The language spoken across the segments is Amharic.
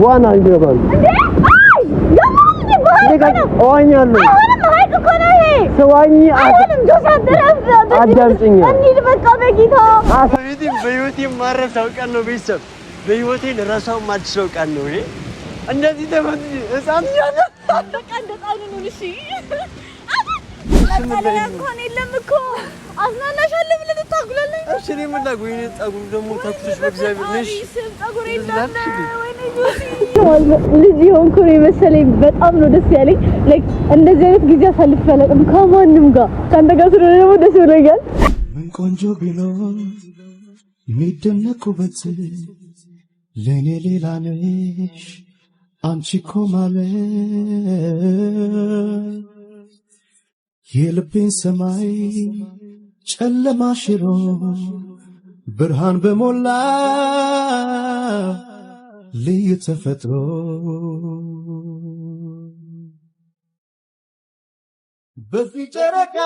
ዋና ይገባል እንዴ? ዋኛለሁ ሀይቅ እኮ ነው ይሄ። ሰዋኝ አይደለም ጆስ አደረፍ አዳምጪኝ። እንሂድ በቃ በጌታ በህይወቴ ማረሳው ቀን ነው ቤተሰብ። በህይወቴ ልረሳው ማልችለው ቀን ነው ይሄ። እንደዚህ ተመት ህፃን እያለ በቃ እንደጣሉ ነው። እሺ አጣላ እንኳን የለም እኮ አዝናናሻለሁ ብለህ ታጉላለህ። እሺ እኔ ምን ላድርግ? ወይኔ ፀጉር ደግሞ ተኩስሽ በእግዚአብሔር ነሽ። ፀጉር የለም ወይኔ ጆሲ ልጅ ሆንኩ ነው መሰለኝ። በጣም ነው ደስ ያለኝ። ላይክ እንደዚህ አይነት ጊዜ አሳልፌ አላውቅም ከማንም ጋር። ካንተ ጋር ስለሆነ ደግሞ ደስ ብሎኛል። ምን ቆንጆ ቢኖር የሚደነቁበት ለኔ ሌላ ነሽ አንቺ እኮ ማለት የልቤን ሰማይ ጨለማ ሽሮ ብርሃን በሞላ ልዩ ተፈጥሮ በዚህ ጨረቃ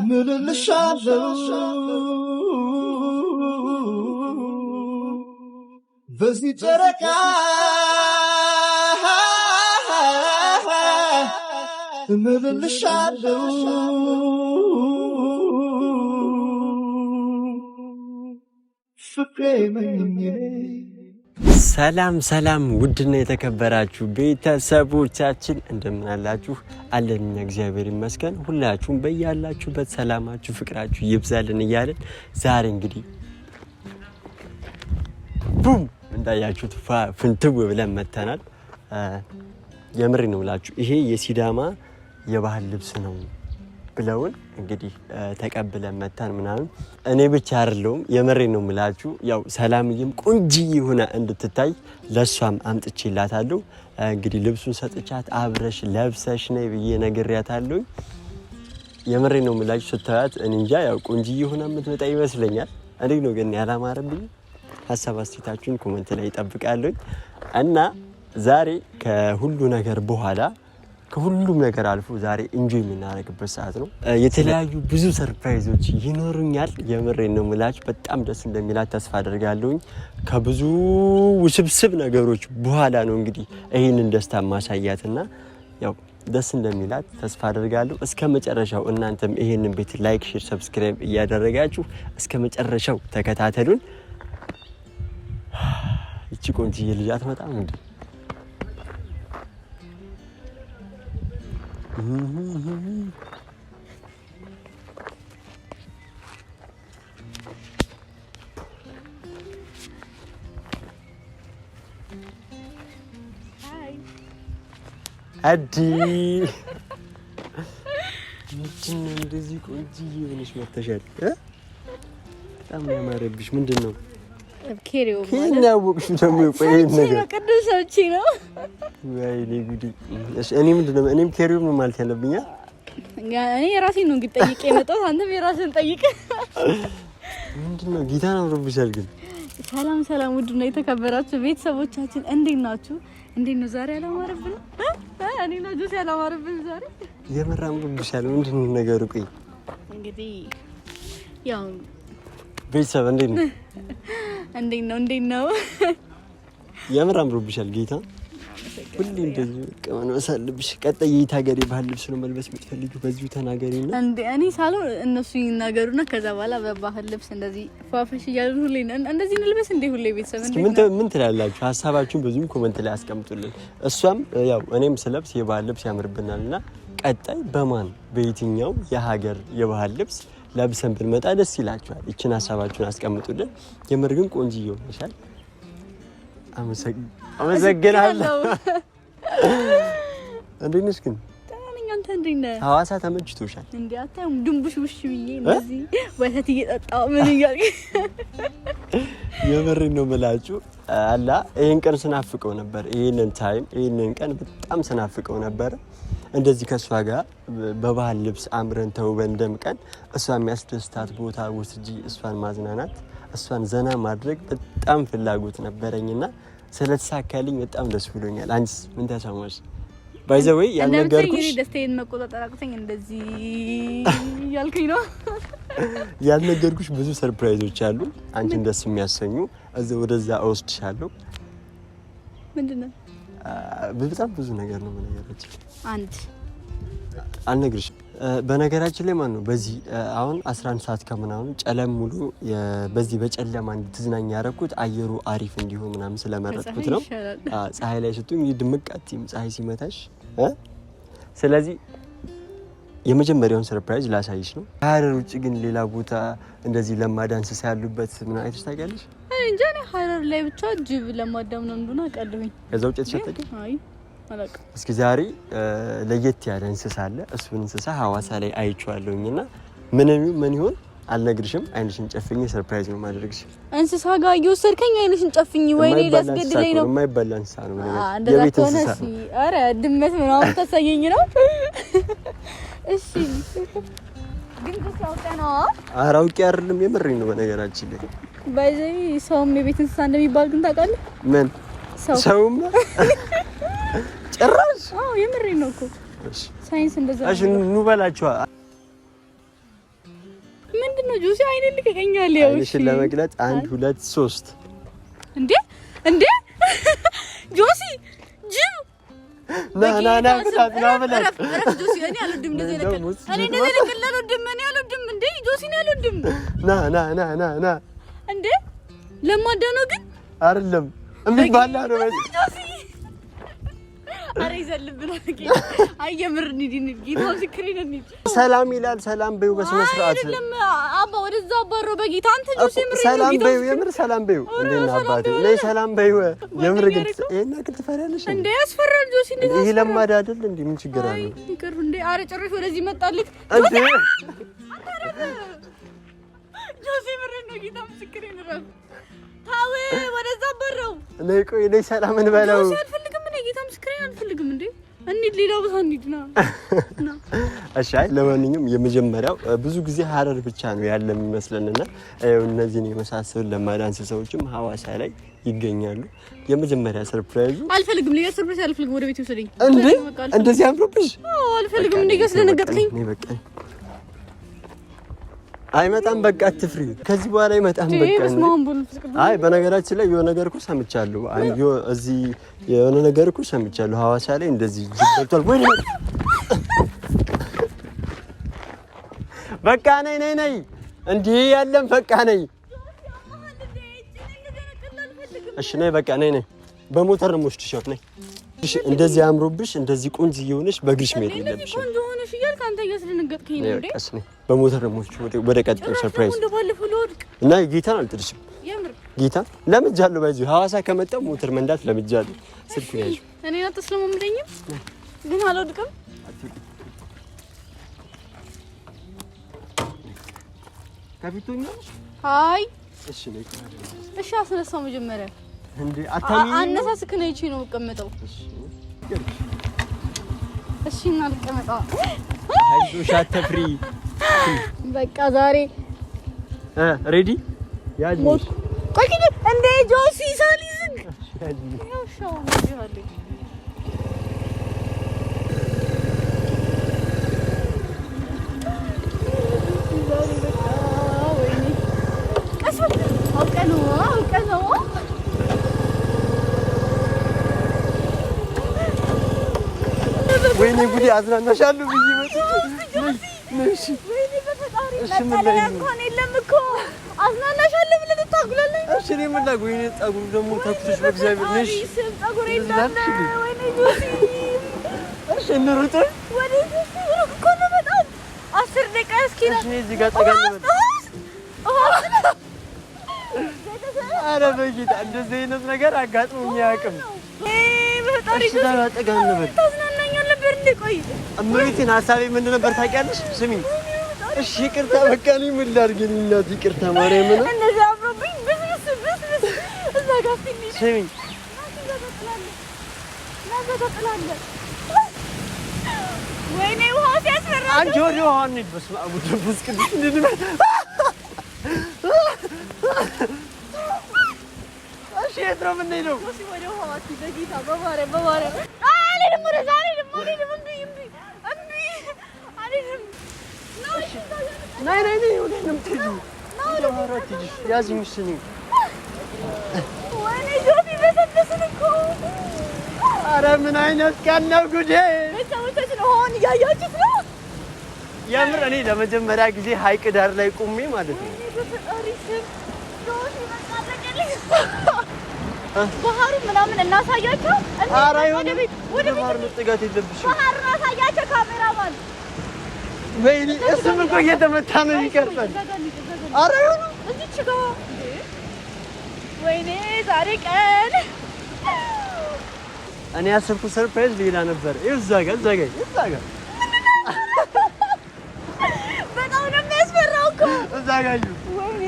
ምልልሻለው በዚህ ጨረቃ ምልልሻለው ፍቅሬ መኝኜ። ሰላም ሰላም፣ ውድና የተከበራችሁ ቤተሰቦቻችን እንደምን አላችሁ? አለን እግዚአብሔር ይመስገን። ሁላችሁም በያላችሁበት ሰላማችሁ ፍቅራችሁ ይብዛልን እያለን ዛሬ እንግዲህ ቡም እንዳያችሁት ፍንትው ብለን መተናል። የምሬ ነው ብላችሁ ይሄ የሲዳማ የባህል ልብስ ነው ብለውን እንግዲህ ተቀብለን መታን ምናምን። እኔ ብቻ አይደለሁም የምሬ ነው የምላችሁ። ያው ሰላምዬም ቆንጂዬ ሆና እንድትታይ ለሷም አምጥቼላታለሁ። እንግዲህ ልብሱን ሰጥቻት አብረሽ ለብሰሽ ነይ ብዬ ነግሬያታለሁ። የምሬ ነው የምላችሁ ስታያት እኔ እንጃ ያው ቆንጂዬ ሆና የምትመጣ ይመስለኛል። እንዴት ነው ግን ያላማረብኝ? ሀሳብ አስተያየታችሁን ኮሜንት ላይ እጠብቃለሁ። እና ዛሬ ከሁሉ ነገር በኋላ ከሁሉም ነገር አልፎ ዛሬ ኢንጆይ የምናደርግበት ሰዓት ነው። የተለያዩ ብዙ ሰርፕራይዞች ይኖሩኛል። የምሬን ነው የምላችሁ። በጣም ደስ እንደሚላት ተስፋ አደርጋለሁኝ። ከብዙ ውስብስብ ነገሮች በኋላ ነው እንግዲህ ይህንን ደስታ ማሳያትና ያው ደስ እንደሚላት ተስፋ አደርጋለሁ። እስከ መጨረሻው እናንተም ይህንን ቤት ላይክ፣ ሼር፣ ሰብስክራይብ እያደረጋችሁ እስከ መጨረሻው ተከታተሉን። እቺ ቆንጆዬ ልጅ አትመጣም እንዴ? አዲ ምንድነው እንደዚህ ቆንጆዬ ሆነሽ መጥተሻል? በጣም ያማረብሽ ምንድነው? ኬሪዮ ማለት ነው። ያወቅሽ ደግሞ ቆይ ነገር ቅዱስ ሰውቺ ነው። ወይኔ ጉዲ! እሺ እኔ ምንድነው? እኔም ኬሪዮ ምን ማለት ያለብኛ? እኔ ራሴን ነው እንግዲህ ጠይቄ የመጣሁት። አንተም የራስህን ጠይቅ። ምንድነው? ጌታን አምሮብሻል ግን። ሰላም ሰላም፣ ውድና የተከበራችሁ ቤተሰቦቻችን እንዴት ናችሁ? እንዴት ነው ዛሬ ያላማረብን? እኔ ነው ጆሲ ያላማረብን ዛሬ። የመራም አምሮብሻል። ምንድነው ነገሩ? ቆይ እንግዲህ ያው ቤተሰብ እንዴት ነው? እንዴት ነው? የምር አምሮብሻል ጌታ። ሁሌ እንደዚህ መልበስ አለብሽ። ቀጣይ የት ሀገር የባህል ልብስ ነው መልበስ የምትፈልጊው? በዚሁ ተናገሪና እንዴ እኔ ሳልሆን እነሱ ይናገሩና ከዛ በኋላ በባህል ልብስ እንደዚህ ፏፈሽ እያሉ ሁሌ እንደዚህ እንልበስ እንዴ? ሁሌ ቤተሰብ እንዴ ምን ትላላችሁ? ሀሳባችሁን በዚሁ ኮሜንት ላይ አስቀምጡልን። እሷም ያው እኔም ስለብስ የባህል ልብስ ያምርብናልና ቀጣይ በማን በየትኛው የሀገር የባህል ልብስ ለብሰን ብንመጣ ደስ ይላችኋል? ይችን ሀሳባችሁን አስቀምጡልን። የምር ግን ቆንጆዬ ሆነሻል። አመሰግናለሁ። እንዴት ነሽ ግን? አንተ እንዴት ነህ? ሐዋሳ ተመችቶሻል እንዴ? አታም ድንቡሽ ውሽ ብዬ እንደዚህ ወተት እየጠጣሁ ምን እያልኩ የምሬን ነው የምላችሁ። አላ ይሄን ቀን ስናፍቀው ነበር። ይሄንን ቀን በጣም ስናፍቀው ነበር። እንደዚህ ከሷ ጋር በባህል ልብስ አምረን ተውበን ደምቀን እሷ የሚያስደስታት ቦታ ወስጂ እሷን ማዝናናት እሷን ዘና ማድረግ በጣም ፍላጎት ነበረኝና ስለተሳካልኝ በጣም ደስ ብሎኛል። አንቺስ ምን ተሰማሽ? ባይ ዘ ወይ ያልነገርኩሽ ደስታዬን መቆጣጠር አቅቶኝ እንደዚህ ያልከኝ ነው። ያልነገርኩሽ ብዙ ሰርፕራይዞች አሉ አንቺን ደስ የሚያሰኙ እዚህ ወደዛ አወስድሻለሁ ምንድነው በጣም ብዙ ነገር ነው መነገራችን አንድ አልነግርሽም በነገራችን ላይ ማን ነው በዚህ አሁን 11 ሰዓት ከምናምን ጨለም ሙሉ በዚህ በጨለማ እንድትዝናኛ ያረኩት አየሩ አሪፍ እንዲሆን ምናምን ስለመረጥኩት ነው ፀሐይ ላይ ስትሆኝ ድምቅ አትይም ፀሐይ ሲመታሽ ስለዚህ የመጀመሪያውን ሰርፕራይዝ ላሳይሽ ነው ሀረር ውጪ ግን ሌላ ቦታ እንደዚህ ለማዳ እንስሳ ያሉበት ምን አይተሽ ታውቂያለሽ እንጃ ነው ሀረር ላይ ብቻ ጅብ ለማዳ ምናምን እንደሆነ አውቃለሁኝ ከዛ ውጪ ተሸጠቀ አይ አላውቅም እስኪ ዛሬ ለየት ያለ እንስሳ አለ እሱን እንስሳ ሐዋሳ ላይ አይቼዋለሁኝና ምን ይሆን አልነግርሽም አይንሽን ጨፍኝ ሰርፕራይዝ ነው ማድረግሽ እንስሳ ጋር እየወሰድከኝ አይንሽን ጨፍኝ ወይኔ ሊያስገድለኝ ነው የማይበላ እንስሳ ነው የቤት እንስሳ አረ ድመት ምናምን ታሳየኝ ነው እሺ ግን ከሳውቀና አራውቂ አይደለም የምሬን ነው በነገራችን ላይ ባይዘይ ሰውም የቤት እንስሳ እንደሚባል ግን ታውቃለህ ምን ሰውም ጭራሽ የምሬን ነው እኮ ሳይንስ እንደዛ እሺ ኑ በላችሁ ምንድነው ጁሲ አይኔን ልከኛል ያው እሺ ለመግለጽ 1 2 3 እንዴ ጆሲ ጅም ና ብላት ጆሲ እኔ አልወድም እንደዚህ ነገር እኔ እንደዚህ ነገር አልወድም እኔ አልወድም እንዴ ጆሲ እኔ አልወድም ና እንዴ ለማዳ ነው ግን አይደለም የሚባላ ነው ጆሲ አሬ ዘልብና አየምር ጌታ ምስክሬን እንዴ ሰላም ይላል ሰላም በዩ በስነ ስርዓት አይደለም አባ ወደዛ አባሮ በጌታ አንተ ጆሲ ምር ሰላም በዩ የምር ሰላም በዩ እንዴና አባቴ ነይ ሰላም በዩ የምር ግን እኔና ግን ትፈሪያለሽ እንዴ ያስፈራል ጆሲ እንዴ ይሄ ለማዳ አይደል እንዴ ምን ችግር አለው ይቅር እንዴ አረ ጭራሽ ወደዚህ መጣልክ እንዴ ጆሲ ምር ነው ጌታ ምስክሬን ነው ታው ወደዛ አባሮ ነይ ቆይ ነይ ሰላም እንበለው ጆሲ አልፈልግም እኔ ጌታ ምስክሬን አልፈልግም እንዴ እንዴ ሌላ ቦታ እንሂድና እሺ ለማንኛውም የመጀመሪያው ብዙ ጊዜ ሀረር ብቻ ነው ያለ የሚመስለንና እነዚህን የመሳሰሉ ለማዳ እንስሳዎችም ሐዋሳ ላይ ይገኛሉ የመጀመሪያ ሰርፕራይዙ አልፈልግም ሌላ ሰርፕራይዝ አልፈልግም ወደ ቤት ወሰደኝ እንዴ እንደዚህ አምሮብሽ አልፈልግም እንዴ ስለነገጥከኝ ነይ በቃ አይመጣም በቃ አትፍሪ ከዚህ በኋላ አይመጣም በቃ አይ በነገራችን ላይ የሆነ ነገር እኮ ሰምቻለሁ እዚህ የሆነ ነገር እኮ ሰምቻለሁ ሐዋሳ ላይ እንደዚህ ጅብቷል ወይ በቃ ነይ እንዴ ያለም በቃ ነይ እሺ ነይ በቃ ነይ በሞተር ነው ወስድሽ ነይ እሺ እንደዚህ አምሮብሽ እንደዚህ ቆንጆ እየሆነሽ በግርሽ መሄድ የለብሽ ቆንጆ ሆነሽ ይያል ካንተ እያስደነገጥከኝ ነው እንዴ እሺ ነይ በሞተር ነው ወደ ቀጣዩ ሰርፕራይዝ እና ጌታን አልጥልሽም የምር ጌታ ለምጃለሁ ባይዙ ሐዋሳ ከመጣው ሞተር መንዳት ለምጃለሁ ስልኩ ያዥ እኔ አትስለምምደኝም ግን አልወድቅም ከፊቱኛሽ ሃይ እሺ ነይ እሺ አስነሳው መጀመሪያ እንዴ አታሚኝ አነሳስክ ነው እቺ ነው መቀመጠው እሺ እና ልቀመጣው አይዞሽ አትፍሪ በቃ ዛሬ ሬዲ ያጅ ቆይ ግን እንዴ ጆሲ ሳሊዝግ ያጅ ያው ሻው ነው ወይኔ ጉዲ አዝናናሻለሁ ብዬ እሺ ወይኔ በፈጣሪ ለታዲያ እንኳን የለም እኮ አዝናናሻለሁ ብለህ ታጉላለህ እሺ እኔ ምን ላድርግ ወይኔ ፀጉሩ ደግሞ ተኩስሽ በእግዚአብሔር ነሽ ፀጉሬ እንዳለ ወይኔ ጆሲ እሺ እንሩጥ ወደ ጆሲ እኮ ነው በጣም 10 ደቂቃ እስኪ ነው እሺ እዚህ ጋር ጠጋ እንበል ኧረ በጌታ እንደዚህ አይነት ነገር አጋጥሞኝ አያውቅም በፈጣሪ እሺ ጠጋ እንበል ታዝናናኛለህ በርድ ቆይ እመቤቴን ሀሳቤ ምንድን ነበር ታውቂያለሽ ስሚኝ እሺ ይቅርታ በቃ እኔ ምን ላድርግ እናት ይቅርታ ማርያምን እንደዛ አብሮብኝ ብስብስ እዛ ጋር ፊኒሽ ስሚኝ ወይኔ ውሃ ሲያስፈራ አንቺ ወደ ውሃ እንሂድ በስመ አብ ወወልድ ወመንፈስ ቅዱስ እንድንበል እሺ የት ነው የምንሄደው ወደ ውሃ በጌታ በማርያም አልሄድም ወደዛ አልሄድም እምቢ ናይ ወደንም ትይዙ ማራት ያዝኝ ስኒ ወይኔ ጆሲ በሰበስን እኮ ኧረ ምን አይነት ቀን ነው ጉዴ ቤተሰቦቻችን ሆን እያያችሁት ነው የምር እኔ ለመጀመሪያ ጊዜ ሐይቅ ዳር ላይ ቆሜ ማለት ነው ባህሩ ምናምን እናሳያቸው ኧረ ወደ ባህሩ ጥጋት የለብሽም ባህሩ እናሳያቸው ካሜራማን ወይኔ እሱም እኮ እየተመታ ነው ይቀርባል ኧረ እዚች ጋር ወይኔ ዛሬ ቀን እኔ ያሰብኩት ሰርፕራይዝ ሌላ ነበር ይኸው እዛ ጋር በጣም ነው የሚያስፈራው እኮ እዛ ጋር ወይኔ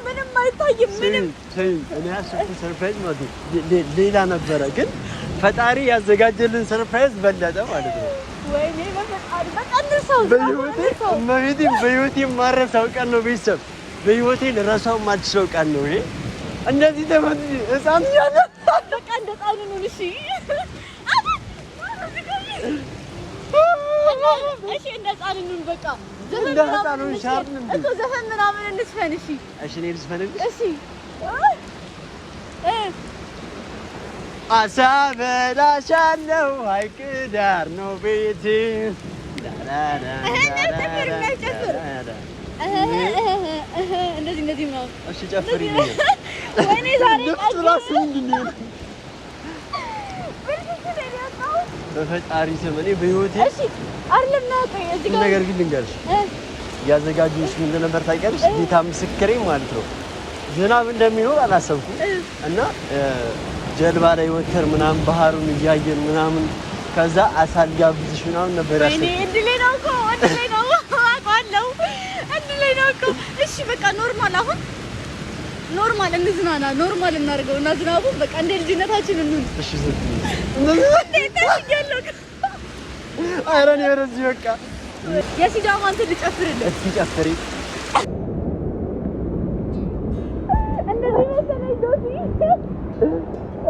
ምንም አይታይም ምንም እኔ ያሰብኩት ሰርፕራይዝ ማለት ሌላ ነበረ ግን ፈጣሪ ያዘጋጀልን ሰርፕራይዝ በለጠ ማለት ነው ወይኔ በፈጣሪ በቃ እንርሳው በህይወቴ የማረሳው ቀን ነው ቤተሰብ በህይወቴ ልረሳው የማልችለው ቀን ነው ይሄ እንደዚህ ተመት ህፃን እያለ በቃ እንደ ህፃኑ ነው እሺ እሺ እንደ ህፃኑ ነው በቃ እንደ ህፃኑ ሻርን እኮ ዘፈን ምናምን እንስፈን እሺ እኔ ልስፈንልሽ እሺ አሳ በላሻለው ሐይቅ ዳር ነው ቤቴ እንደዚህ ነው እሺ ጨፍሪኝ ወይኔ ዛሬ በፈጣሪ ስም እኔ በህይወቴ እሺ አይደለም ነው እዚህ ጋር ነገር ግን ልንገርሽ ያዘጋጁሽ ምን እንደነበር ታውቂያለሽ ጌታ ምስክሬ ማለት ነው ዝናብ እንደሚኖር አላሰብኩም እና ጀልባ ላይ ወተር ምናምን ባህሩን እያየን ምናምን ከዛ አሳልጋ ብዙሽ ምናምን ነበር ያሰብኩት እኔ እንድሌ ነው እኮ አውቃለሁ እንድሌ ነው እኮ እሺ በቃ ኖርማል እንዝናና ኖርማል እናድርገው እና ዝናቡ በቃ እንደ ልጅነታችን እንሁን እሺ አይረን ወደዚህ በቃ የሲዳማ አንተ ልጨፍርልህ እስኪ ጨፍሪ እንደዚህ መሰለኝ ዶሲ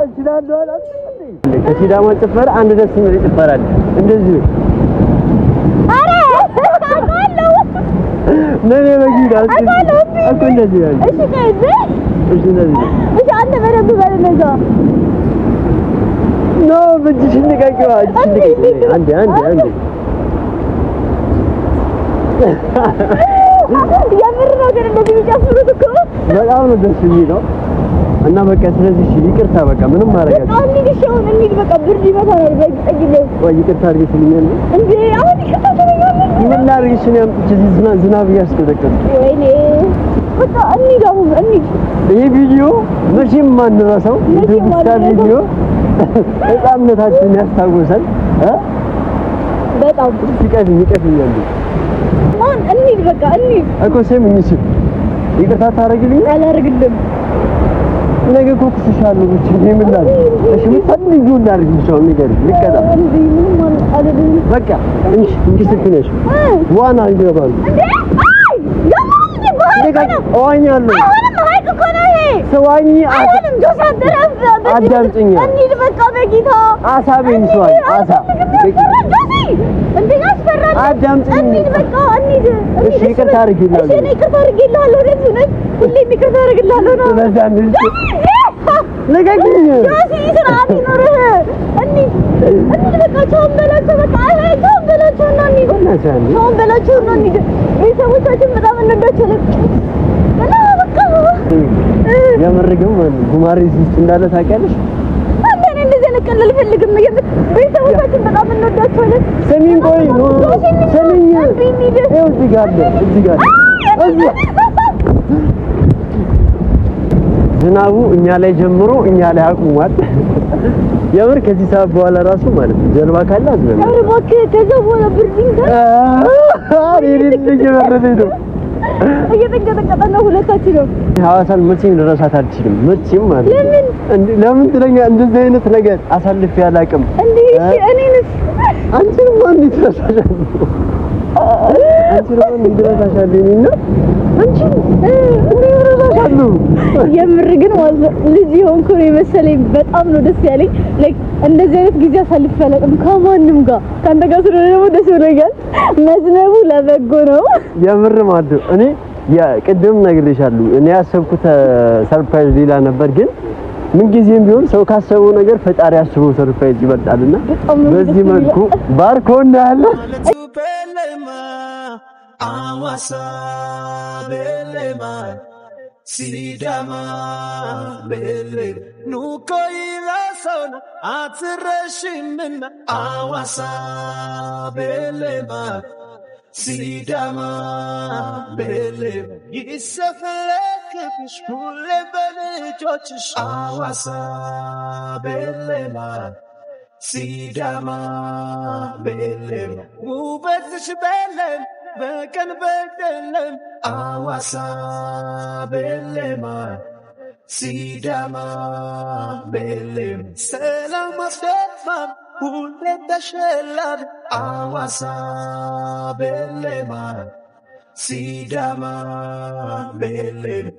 እችላለሁ አላልኩኝ ከሲዳማ ጭፈራ አንድ ደስ የሚል ይጨፈራል እንደዚህ አረ አውቃለሁ ነኔ በጊዳ እኮ እንደዚህ ያለ እሺ ከዚህ እሺ እንደዚህ እሺ አንተ በደንብ በል እንደዛ ኖ በጅሽ ንቀቂዋ አንዴ የምር ነው ግን እንደዚህ የሚጨፍሩት እኮ በጣም ነው ደስ የሚለው እና በቃ ስለዚህ እሺ ይቅርታ በቃ ምንም ማረጋግጥ አንዴ ልሽውን እንሂድ በቃ ብርድ ይመታል በግጠግለው ወይ ይቅርታ አድርጊልኝ እንዴ አሁን ይቅርታ ትለኛለህ ምን ላድርግሽ ነው ያምጥቼ ዝናብ እያስቀጠቀጥኩ ወይኔ በቃ እንሂድ አሁን እንሂድ ይሄ ቪዲዮ መቼም ማንረሳው ቪዲዮ ህፃንነታችንን ያስታውሳል በጣም ይቀፍኛል አሁን እንሂድ በቃ እንሂድ እኮ ስሚኝ እሺ ይቅርታ ታደርጊልኝ አላደርግልም ነገ እኮ ክስሻለሁ ብቻ ምን ላድርግ እሺ ምትፈልጊው እንዳድርግልሽ ነው ንገሪኝ ልቀጣ እንዴ ምንም አልልም በቃ እንጂ ስትነሽ ዋና ይገባል እንዴ እዋኛለሁ ሐይቅ እኮ ነው ይሄ ስዋኝ አይሆንም ጆሲ አደረፍ አዳምጪኝ እንሂድ በቃ በጌታ አሳ በይኝ ስዋኝ አሳ ጆሲ እንዴ ያስፈራል አዳምጪኝ እንሂድ በቃ እንሂድ እሺ ይቅርታ አድርጊልኝ እሺ እኔ ይቅርታ አድርጊልሃለሁ ለዚህ ነው ሁሌም ይቅርታ አድርጊልሃለሁ ነው ስለዚህ ልቀቂኝ ጆሲ ስርዓት ይኖርህ እንሂድ በቃ ቻውን በላቸው በቃ ቻውን በላቸው እና እንሂድ ቻውን በላቸው እና እንሂድ ቤተሰቦቻችን በጣም እንወዳቸዋለን እና በቃ የምር ግን ጉማሬ ውስጥ እንዳለ ታውቂያለሽ አንተ እኔ እንደዚህ አይነት ቀልድ አልፈልግም ቤተሰቦቻችን በጣም እንወዳቸዋለን ስሚኝ ቆይ ስሚኝ ይኸው እዚህ ጋር ዝናቡ እኛ ላይ ጀምሮ እኛ ላይ አቁሟል የምር ከዚህ ሰዓት በኋላ ራሱ ማለት ነው ጀልባ ካለ አዝነን ኧረ እባክህ ከዛ በኋላ ብርድኝ እየተንቀጠቀጠ ነው ሁለታችንም ሐዋሳን መቼም ልረሳት አልችልም መቼም ማለት ለምን ትለኛ እንደዚህ አይነት ነገር አሳልፌ አላውቅም እንዴ እኔንስ አንቺን ማን ይተረሳሻል አንቺ እንዴ የምር ግን ልጅ ሆንኩ ነው የመሰለኝ። በጣም ነው ደስ ያለኝ። ላይክ እንደዚህ አይነት ጊዜ አሳልፌ አላውቅም ከማንም ጋር። ካንተ ጋር ስለሆነ ደግሞ ደስ ብሎኛል። መዝነቡ ለበጎ ነው የምር ማለት ነው። እኔ ቅድም ነግሬሻለሁ። እኔ ያሰብኩት ሰርፕራይዝ ሌላ ነበር፣ ግን ምን ጊዜም ቢሆን ሰው ካሰበው ነገር ፈጣሪ ያስበው ሰርፕራይዝ ይበልጣልና በዚህ መልኩ ባርኮና ያለ አዋሳ ቤሌማ ሲዳማ ቤሌ ኑኮይላ ሰውና አትረሽምና አዋሳ ቤሌማ ሲዳማ ቤሌ ይሰፈለክብሽ ሁሌ በልጆችሽ አዋሳ ቤሌማ ሲዳማ ቤሌም ውበትሽ ቤሌም በቀን በደለም አዋሳ ቤሌማ ሲዳማ ቤሌም ሰላም አስደፋም ሁሌ ተሸላም አዋሳ ቤሌማ ሲዳማ ቤሌም